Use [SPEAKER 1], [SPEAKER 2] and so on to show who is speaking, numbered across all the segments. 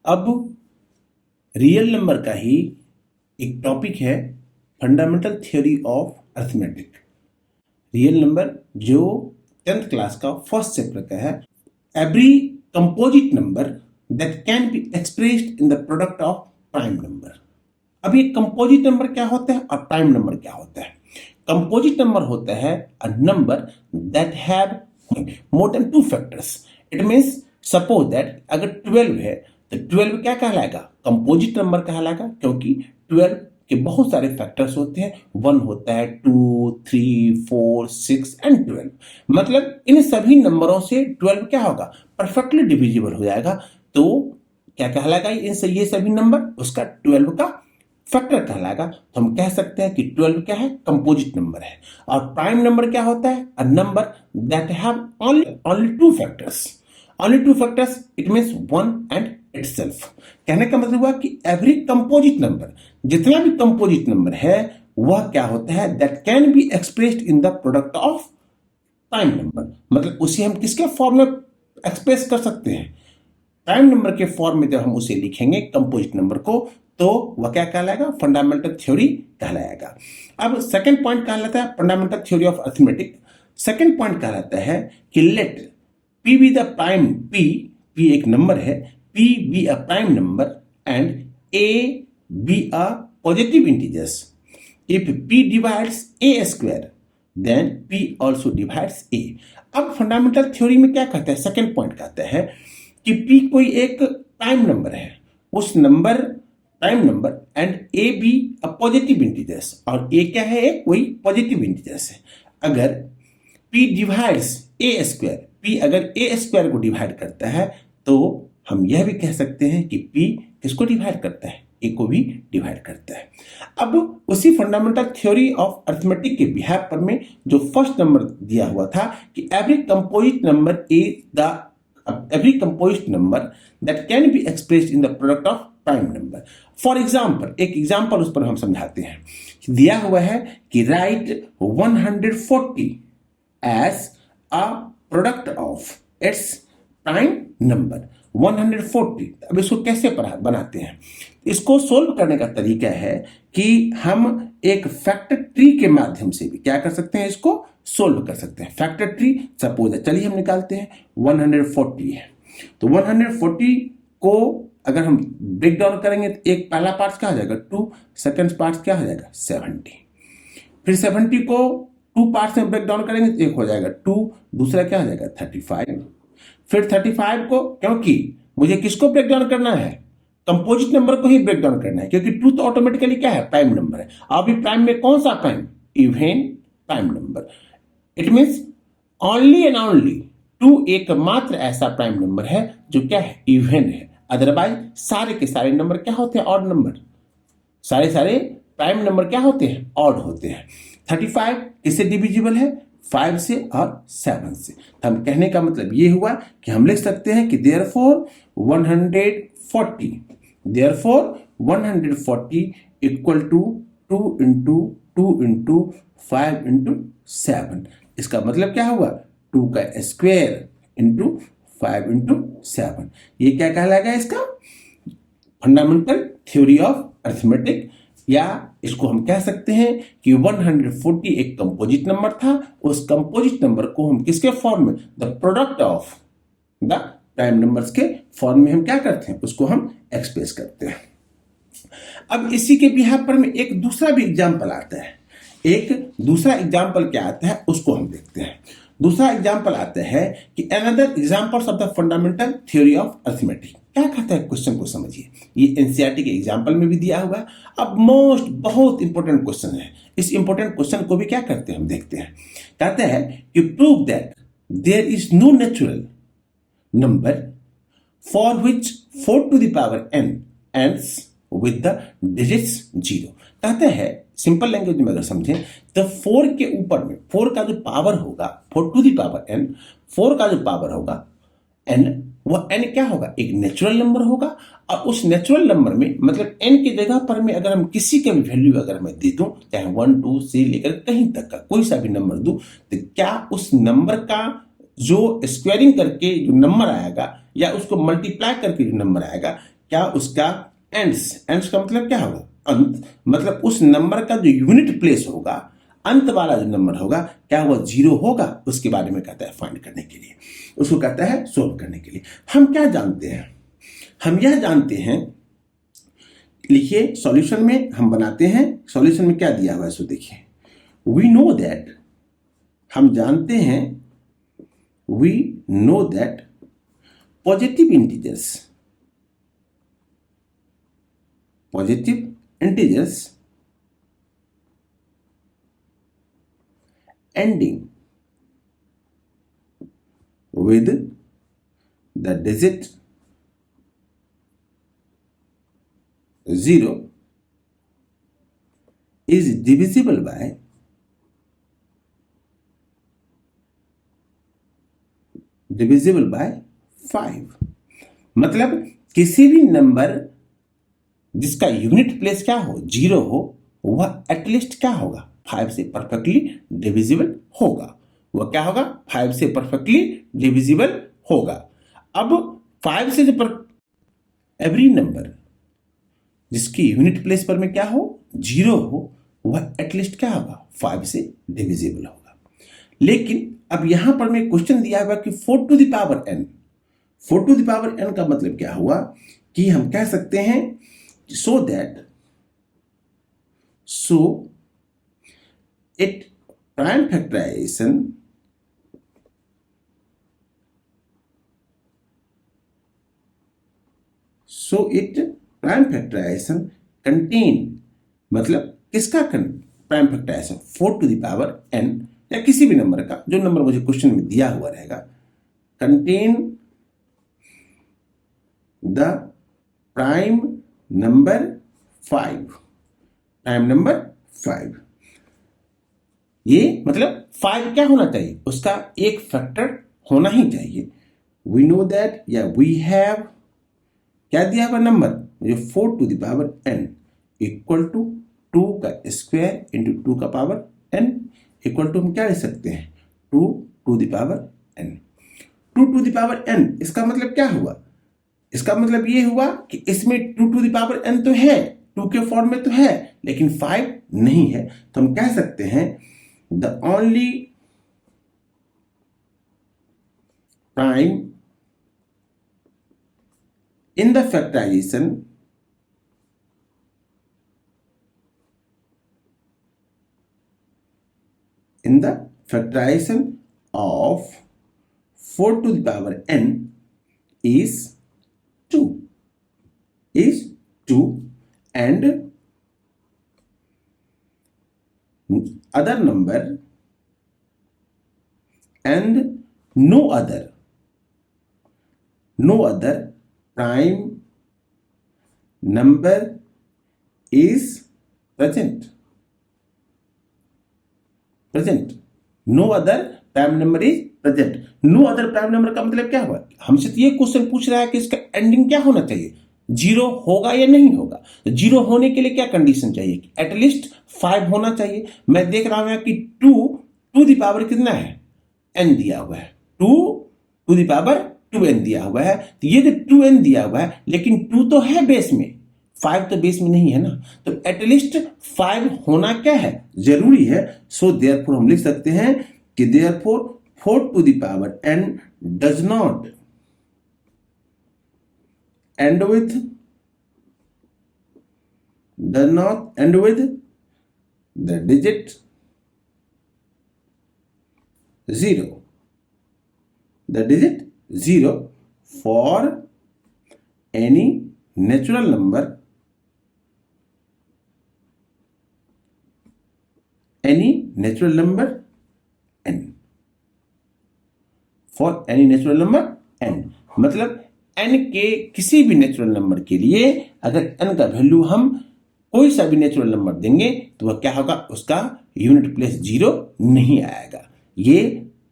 [SPEAKER 1] अब real number का ही एक टॉपिक है fundamental theory of arithmetic. Real number जो 10th क्लास का फर्स्ट चैप्टर का है। Every composite number that can be expressed in the product of prime number. अब ये कंपोजिट नंबर क्या होता है और प्राइम नंबर क्या होता है? कंपोजिट नंबर होता है a number that have more than 2 factors. It means suppose that अगर 12 है तो 12 क्या कहलाएगा? कंपोजिट नंबर कहलाएगा, क्योंकि 12 के बहुत सारे फैक्टर्स होते हैं। 1 होता है, 2, 3, 4, 6 एंड 12। मतलब इन सभी नंबरों से 12 क्या होगा? परफेक्टली डिविजिबल हो जाएगा। तो क्या कहलाएगा इनसे? ये सभी नंबर उसका 12 का फैक्टर कहलाएगा। तो हम कह सकते हैं कि 12 क्या है? कंपोजिट नंबर है। और प्राइम नंबर क्या होता है? A number that have only 2 factors. Only 2 factors, it means 1 and itself. कहने का मतलब हुआ कि एवरी कंपोजिट नंबर, जितना भी कंपोजिट नंबर है वह क्या होता है? That can be expressed in the product of prime number. मतलब उसे हम किसके फॉर्म में एक्सप्रेस कर सकते हैं? प्राइम नंबर के फॉर्म में जब हम उसे लिखेंगे कंपोजिट नंबर को, तो वह क्या कहलाएगा? फंडामेंटल थ्योरी कहलाएगा। अब सेकंड पॉइंट कहलाता है fundamental theory of arithmetic. Second point कहलाता है कि let p be the prime, p एक नंबर है, p be a prime number and a be a positive integers. If p divides a square, then p also divides a. अब fundamental theory में क्या कहता है? सेकंड पॉइंट कहता है कि p कोई एक प्राइम नंबर है, उस number prime number and a भी अ पॉजिटिव इंटीजर्स, और a क्या है? एक कोई पॉजिटिव इंटीजर्स है। अगर p divides a square, p अगर a स्क्वायर को डिवाइड करता है तो हम यह भी कह सकते हैं कि p किसको डिवाइड करता है? a को भी डिवाइड करता है। अब उसी फंडामेंटल थ्योरी ऑफ अर्थमेटिक के बिहाफ पर में जो फर्स्ट नंबर दिया हुआ था कि every composite number that can be expressed in the product of prime number. For example, एक एग्जाम्पल उस पर हम समझाते हैं। दिया हुआ है कि write 140 as a product of its prime number 140। अब इसको कैसे बनाते हैं? इसको सोल्व करने का तरीका है कि हम एक फैक्टर ट्री के माध्यम से भी क्या कर सकते हैं? इसको सोल्व कर सकते हैं। फैक्टर ट्री सपोज, चलिए हम निकालते हैं। 140 है तो 140 को अगर हम ब्रेक डाउन करेंगे तो एक पहला पार्ट क्या हो जाएगा? 2, सेकंड पार्ट क्या हो जाएगा? 70। फिर 70 को 2 पार्ट्स में ब्रेक डाउन करेंगे तो एक हो जाएगा 2, दूसरा क्या हो जाएगा? 35। फिर 35 को, क्योंकि मुझे किसको ब्रेक डाउन करना है? कंपोजिट नंबर को ही ब्रेक डाउन करना है, क्योंकि 2 तो ऑटोमेटिकली क्या है? प्राइम नंबर है। अभी प्राइम में कौन सा prime? Even prime number. It means only and only 2 एकमात्र ऐसा प्राइम नंबर है जो क्या है? इवन है। अदरवाइज सारे के सारे नंबर क्या होते हैं? Odd number. सारे प्राइम नंबर क्या होते हैं? ऑड होते हैं। 35 किससे डिविजिबल है? 5 से और 7 से। तो हम कहने का मतलब ये हुआ कि हम लिख सकते हैं कि therefore 140 equal to 2 into 2 into 5 into 7। इसका मतलब क्या हुआ? 2 का स्क्वायर इंटू 5 इंटू 7। ये क्या कहलाएगा? इसका फंडामेंटल थ्योरी ऑफ अर्थमेटिक। या इसको हम कह सकते हैं कि 140 एक कंपोजिट नंबर था। उस कंपोजिट नंबर को हम किसके फॉर्म में? The product of the prime numbers के फॉर्म में हम क्या करते हैं? उसको हम एक्सप्रेस करते हैं। अब इसी के बिहाफ पर में एक दूसरा भी एग्जाम्पल आता है। एक दूसरा एग्जाम्पल क्या आता है उसको हम देखते हैं। दूसरा एग्जाम्पल आता है कि another examples of the fundamental theory of arithmetic. क्या कहता है? क्वेश्चन को समझिए। ये एनसीईआरटी के एग्जाम्पल में भी दिया हुआ है। अब बहुत इंपॉर्टेंट क्वेश्चन है। इस इंपॉर्टेंट क्वेश्चन को भी क्या करते हैं? हम देखते हैं। कहते हैं कि prove that there is no natural number for which 4 to the power n ends with the digits 0। कहते हैं सिंपल लैंग्वेज में अगर समझें तो 4 के ऊपर में 4 का जो पावर होगा, 4 to the power n, 4 का जो पावर होगा n, वह n क्या होगा? एक नेचुरल नंबर होगा। और उस नेचुरल नंबर में मतलब n की जगह पर में अगर हम किसी का भी वैल्यू अगर मैं दे दूं, चाहे 1 2 से लेकर कहीं तक का कोई सा भी नंबर दूं, तो क्या उस नंबर का जो स्क्वायरिंग करके जो नंबर आएगा या उसको मल्टीप्लाई करके जो नंबर आएगा, क्या उसका एंड्स का मतलब क्या होगा? अंत, मतलब उस नंबर का जो यूनिट प्लेस होगा, अंत वाला जो नंबर होगा, क्या वह 0 होगा? उसके बारे में कहता है फाइंड करने के लिए, उसको कहता है सोल्व करने के लिए। हम क्या जानते हैं? हम यह जानते हैं, लिखिए सॉल्यूशन में हम बनाते हैं। सॉल्यूशन में क्या दिया हुआ है सो देखिए, वी नो दैट, हम जानते हैं, we know that positive integers ending with the digit 0 is divisible by 5। मतलब किसी भी नंबर जिसका यूनिट प्लेस क्या हो, 0 हो, वह एटलीस्ट क्या होगा? 5 से परफेक्टली डिविजिबल होगा। वह क्या होगा? 5 से परफेक्टली डिविजिबल होगा। अब 5 से जो एवरी नंबर जिसकी यूनिट प्लेस पर में क्या हो, 0 हो, वह एटलीस्ट क्या होगा? 5 से डिविजिबल होगा। लेकिन अब यहां पर में क्वेश्चन दिया हुआ कि 4 to the power n। 4 to the power n का मतलब क्या हुआ कि हम कह सकते हैं so it prime factorization contain, मतलब किसका prime factorization? 4 to the power n या किसी भी नंबर का, जो नंबर मुझे क्वेश्चन में दिया हुआ रहेगा, कंटेन द प्राइम नंबर 5। ये मतलब 5 क्या होना चाहिए? उसका एक फैक्टर होना ही चाहिए। वी नो दैट या वी हैव क्या दिया हुआ नंबर, मुझे 4 to the power n equal to 2 का स्क्वायर इंटू 2 का पावर n इक्वल टू हम क्या लिख सकते हैं? 2 to the power n। 2 to the power n इसका मतलब क्या हुआ? इसका मतलब ये हुआ कि इसमें 2 टू द पावर n तो है, 2 के फॉर्म में तो है, लेकिन 5 नहीं है। तो हम कह सकते हैं the only prime in the factorization of 4 to the power n is 2 and other number and no other prime number is present। No other prime number is present. No other prime number का मतलब क्या हुआ? हमसे तो ये question पूछ रहा है कि इसका एंडिंग क्या होना चाहिए, 0 होगा या नहीं होगा। तो 0 होने के लिए क्या कंडीशन चाहिए? एटलीस्ट 5 होना चाहिए। मैं देख रहा हूं कि 2 टू द पावर कितना है? n दिया हुआ है। 2 टू द पावर 2n दिया हुआ है। तो ये जो 2n दिया हुआ है, लेकिन 2 तो है बेस में, 5 तो बेस में नहीं है ना। तो एटलीस्ट 5 होना क्या है? जरूरी है। सो देयरफॉर हम लिख सकते हैं कि therefore 4 to the power n does not end with the digit 0 for any natural number n। for any natural number n मतलब n के किसी भी नेचुरल नंबर के लिए अगर n का वैल्यू हम कोई सा भी नेचुरल नंबर देंगे तो वह क्या होगा? उसका यूनिट प्लेस 0 नहीं आएगा। ये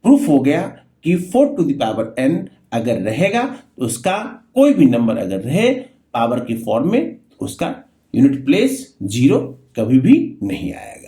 [SPEAKER 1] प्रूफ हो गया कि 4 टू द पावर n अगर रहेगा तो उसका कोई भी नंबर अगर रहे पावर की फॉर्म में, उसका यूनिट प्लेस 0 कभी भी नहीं आएगा।